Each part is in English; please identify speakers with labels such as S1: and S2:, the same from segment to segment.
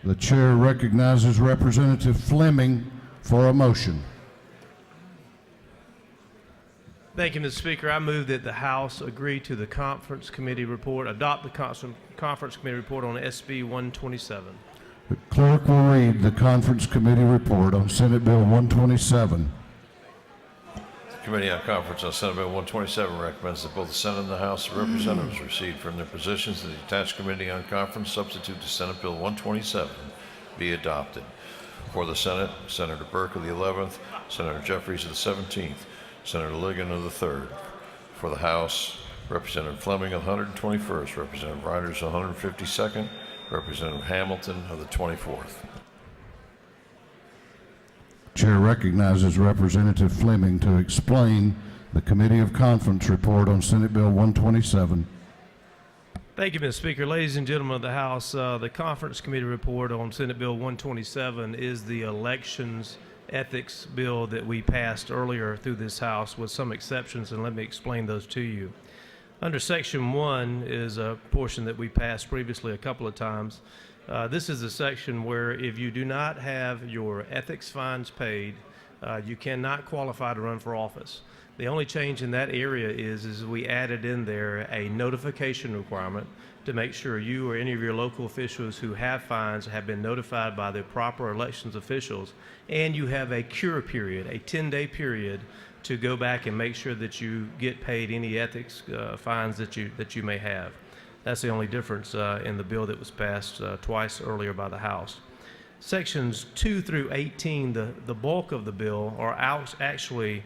S1: The chair recognizes Representative Fleming for a motion.
S2: Thank you, Mr. Speaker. I move that the House agree to the conference committee report, adopt the conference committee report on SB 127.
S1: The clerk will read the conference committee report on Senate Bill 127.
S3: The Committee on Conference on Senate Bill 127 recommends that both the Senate and the House of Representatives recede from their positions in the attached Committee on Conference substitute to Senate Bill 127 be adopted. For the Senate, Senator Burke of the 11th, Senator Jeffries of the 17th, Senator Ligon of the 3rd. For the House, Representative Fleming of the 121st, Representative Reinders of the 152nd, Representative Hamilton of the 24th.
S1: Chair recognizes Representative Fleming to explain the Committee of Conference report on Senate Bill 127.
S2: Thank you, Mr. Speaker. Ladies and gentlemen of the House, the conference committee report on Senate Bill 127 is the elections ethics bill that we passed earlier through this House with some exceptions, and let me explain those to you. Under Section 1 is a portion that we passed previously a couple of times. This is a section where if you do not have your ethics fines paid, you cannot qualify to run for office. The only change in that area is we added in there a notification requirement to make sure you or any of your local officials who have fines have been notified by the proper elections officials, and you have a cure period, a 10-day period, to go back and make sure that you get paid any ethics fines that you may have. That's the only difference in the bill that was passed twice earlier by the House. Sections 2 through 18, the bulk of the bill, are actually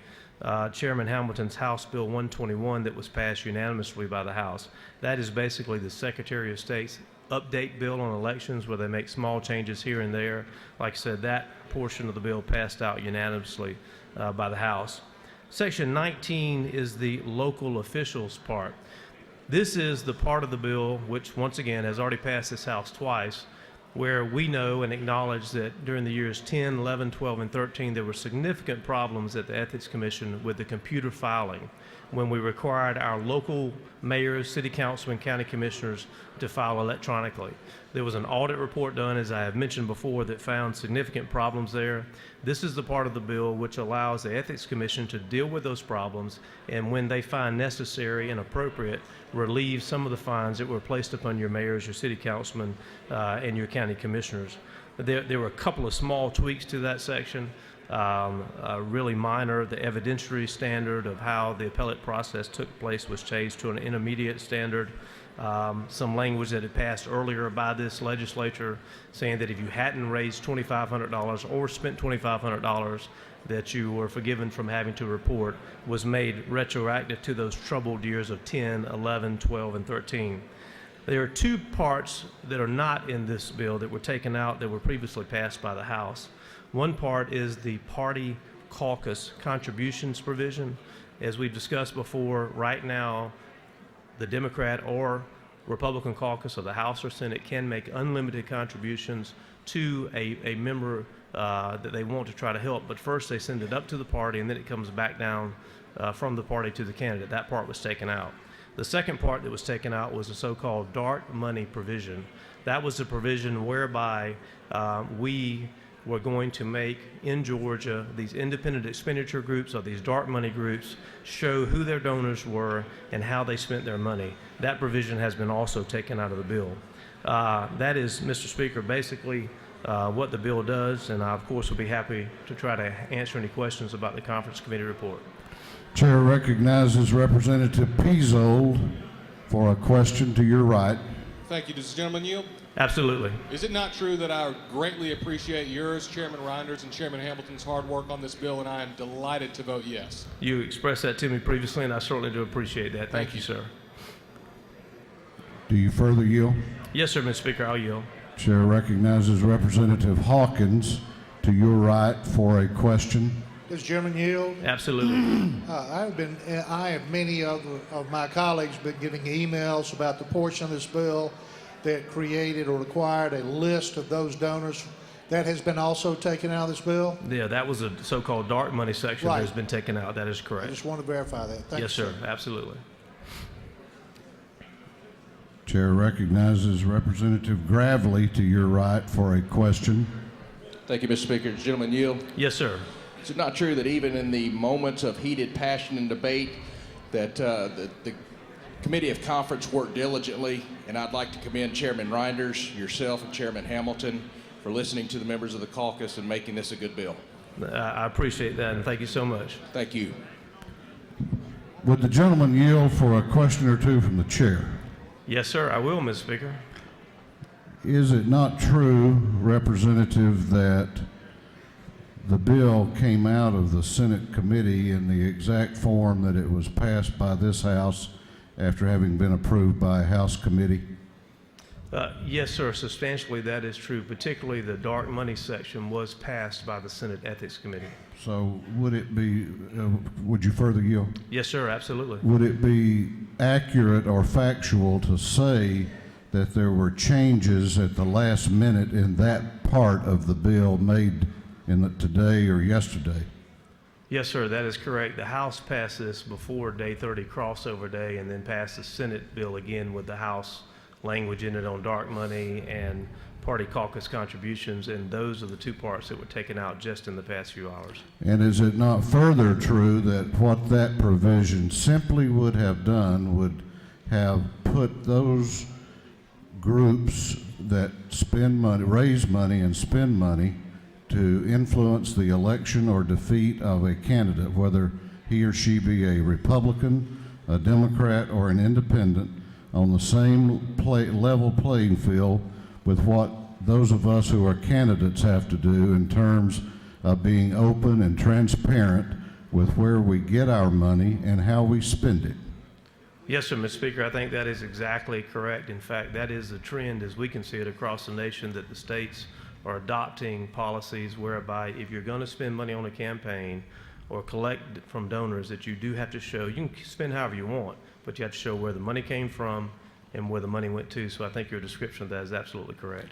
S2: Chairman Hamilton's House Bill 121 that was passed unanimously by the House. That is basically the Secretary of State's update bill on elections where they make small changes here and there. Like I said, that portion of the bill passed out unanimously by the House. Section 19 is the local officials part. This is the part of the bill which, once again, has already passed this House twice, where we know and acknowledge that during the years 10, 11, 12, and 13, there were significant problems at the Ethics Commission with the computer filing when we required our local mayors, city councilmen, county commissioners to file electronically. There was an audit report done, as I have mentioned before, that found significant problems there. This is the part of the bill which allows the Ethics Commission to deal with those problems, and when they find necessary and appropriate, relieve some of the fines that were placed upon your mayors, your city councilmen, and your county commissioners. There were a couple of small tweaks to that section, really minor. The evidentiary standard of how the appellate process took place was changed to an intermediate standard. Some language that had passed earlier by this legislature saying that if you hadn't raised $2,500 or spent $2,500 that you were forgiven from having to report was made retroactive to those troubled years of 10, 11, 12, and 13. There are two parts that are not in this bill that were taken out that were previously passed by the House. One part is the party caucus contributions provision. As we've discussed before, right now, the Democrat or Republican caucus of the House or Senate can make unlimited contributions to a member that they want to try to help, but first they send it up to the party and then it comes back down from the party to the candidate. That part was taken out. The second part that was taken out was the so-called dark money provision. That was the provision whereby we were going to make, in Georgia, these independent expenditure groups or these dark money groups show who their donors were and how they spent their money. That provision has been also taken out of the bill. That is, Mr. Speaker, basically what the bill does, and I, of course, will be happy to try to answer any questions about the conference committee report.
S1: Chair recognizes Representative Pizzold for a question to your right.
S4: Thank you. Does the gentleman yield?
S2: Absolutely.
S4: Is it not true that I greatly appreciate yours, Chairman Reinders, and Chairman Hamilton's hard work on this bill, and I am delighted to vote yes? You
S2: expressed that to me previously, and I certainly do appreciate that. Thank you, sir.
S1: Do you further yield?
S2: Yes, sir, Mr. Speaker, I'll yield.
S1: Chair recognizes Representative Hawkins to your right for a question.
S5: Does the gentleman yield?
S2: Absolutely.
S5: I have many of my colleagues been getting emails about the portion of this bill that created or required a list of those donors. That has been also taken out of this bill?
S2: Yeah, that was a so-called dark money section
S5: Right.
S2: that has been taken out. That is correct.
S5: I just want to verify that. Thank
S2: Yes,
S5: you,
S2: sir. Absolutely.
S1: Chair recognizes Representative Gravely to your right for a question.
S6: Thank you, Mr. Speaker. Does the gentleman yield?
S2: Yes, sir.
S6: Is it not true that even in the moments of heated passion and debate that the Committee of Conference worked diligently, and I'd like to commend Chairman Reinders, yourself, and Chairman Hamilton for listening to the members of the caucus and making this a good bill.
S2: I appreciate that, and thank you so much.
S6: Thank you.
S1: Would the gentleman yield for a question or two from the chair?
S2: Yes, sir, I will, Mr. Speaker.
S1: Is it not true, Representative, that the bill came out of the Senate committee in the exact form that it was passed by this House after having been approved by a House committee?
S2: Yes, sir, substantially that is true. Particularly the dark money section was passed by the Senate Ethics Committee.
S1: So would it be, would you further yield?
S2: Yes, sir, absolutely.
S1: Would it be accurate or factual to say that there were changes at the last minute in that part of the bill made in today or yesterday?
S2: Yes, sir, that is correct. The House passed this before Day 30 crossover day and then passed the Senate bill again with the House language in it on dark money and party caucus contributions, and those are the two parts that were taken out just in the past few hours.
S1: And is it not further true that what that provision simply would have done would have put those groups that spend money, raise money and spend money to influence the election or defeat of a candidate, whether he or she be a Republican, a Democrat, or an independent, on the same level playing field with what those of us who are candidates have to do in terms of being open and transparent with where we get our money and how we spend it?
S2: Yes, sir, Mr. Speaker, I think that is exactly correct. In fact, that is the trend as we can see it across the nation, that the states are adopting policies whereby if you're going to spend money on a campaign or collect from donors, that you do have to show, you can spend however you want, but you have to show where the money came from and where the money went to. So I think your description of that is absolutely correct.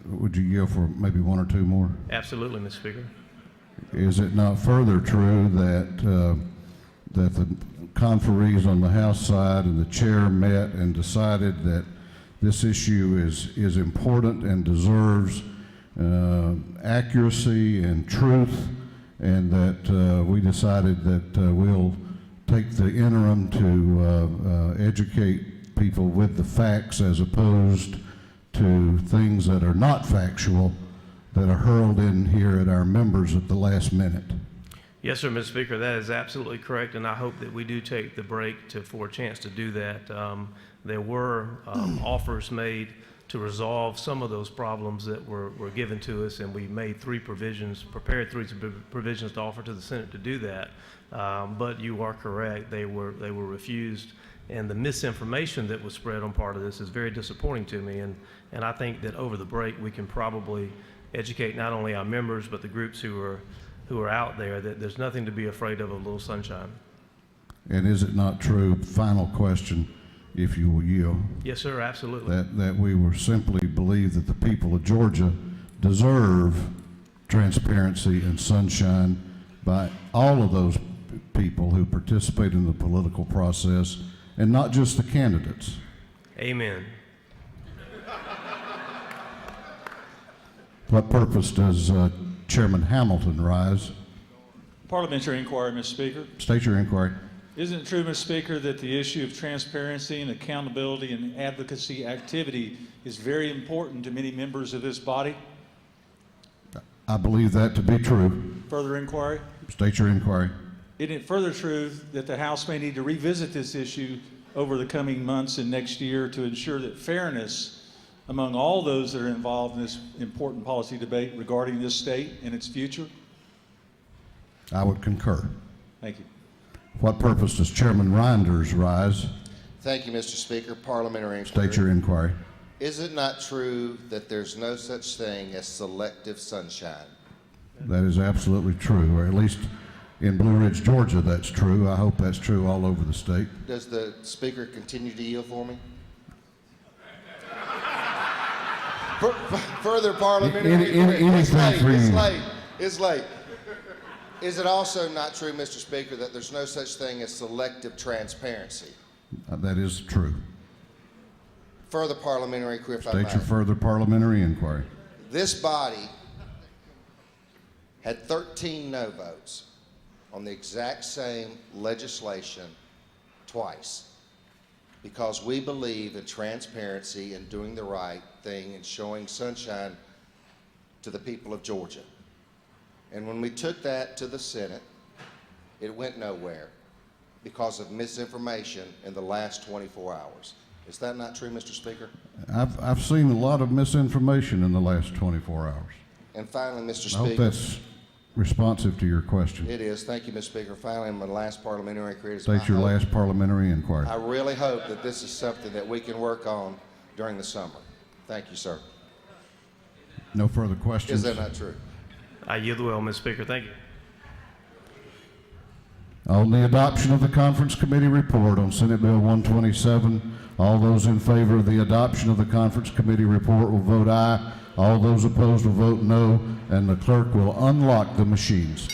S1: Would you yield for maybe one or two more?
S2: Absolutely, Mr. Speaker.
S1: Is it not further true that that the conferees on the House side and the chair met and decided that this issue is important and deserves accuracy and truth, and that we decided that we'll take the interim to educate people with the facts as opposed to things that are not factual that are hurled in here at our members at the last minute?
S2: Yes, sir, Mr. Speaker, that is absolutely correct, and I hope that we do take the break for a chance to do that. There were offers made to resolve some of those problems that were given to us, and we made prepared three provisions to offer to the Senate to do that. But you are correct, they were refused, and the misinformation that was spread on part of this is very disappointing to me, and I think that over the break we can probably educate not only our members but the groups who are out there that there's nothing to be afraid of a little sunshine.
S1: And is it not true, final question, if you will yield?
S2: Yes, sir, absolutely.
S1: That we will simply believe that the people of Georgia deserve transparency and sunshine by all of those people who participate in the political process, and not just the candidates.
S2: Amen.
S1: What purpose does Chairman Hamilton rise?
S7: Parliamentary inquiry, Mr. Speaker.
S1: State your inquiry.
S7: Isn't it true, Mr. Speaker, that the issue of transparency and accountability and advocacy activity is very important to many members of this body?
S1: I believe that to be true.
S7: Further inquiry?
S1: State your inquiry.
S7: Isn't it further true that the House may need to revisit this issue over the coming months and next year to ensure that fairness among all those that are involved in this important policy debate regarding this state and its future?
S1: I would concur.
S7: Thank you.
S1: What purpose does Chairman Reinders rise?
S8: Thank you, Mr. Speaker. Parliamentary inquiry.
S1: State your inquiry.
S8: Is it not true that there's no such thing as selective sunshine?
S1: That is absolutely true, or at least in Blue Ridge, Georgia, that's true. I hope that's true all over the state.
S8: Does the Speaker continue to yield for me? Further parliamentary inquiry.
S1: Anything for you.
S8: It's late. Is it also not true, Mr. Speaker, that there's no such thing as selective transparency?
S1: That is true.
S8: further parliamentary inquiry, if I
S1: State your
S8: may.
S1: further parliamentary inquiry.
S8: This body had 13 no votes on the exact same legislation twice because we believe in transparency and doing the right thing and showing sunshine to the people of Georgia. And when we took that to the Senate, it went nowhere because of misinformation in the last 24 hours. Is that not true, Mr. Speaker?
S1: I've seen a lot of misinformation in the last 24 hours.
S8: And finally, Mr.
S1: I hope
S8: Speaker.
S1: that's responsive to your question.
S8: It is. Thank you, Mr. Speaker. Finally, my last parliamentary inquiry is
S1: State your last parliamentary inquiry.
S8: I really hope that this is something that we can work on during the summer. Thank you, sir.
S1: No further questions?
S8: Is that not true?
S2: I yield the will, Mr. Speaker. Thank you.
S1: On the adoption of the Conference Committee report on Senate Bill 127, all those in favor of the adoption of the Conference Committee report will vote aye. All those opposed will vote no, and the clerk will unlock the machines.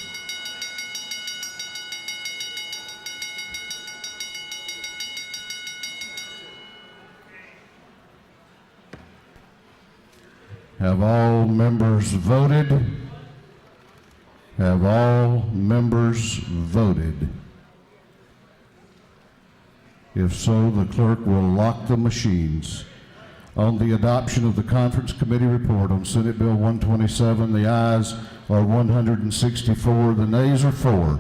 S1: Have all members voted? Have all members voted? If so, the clerk will lock the machines. On the adoption of the Conference Committee report on Senate Bill 127, the ayes are 164, the nays are 4.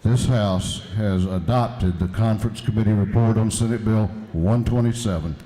S1: This House has adopted the Conference Committee report on Senate Bill 127.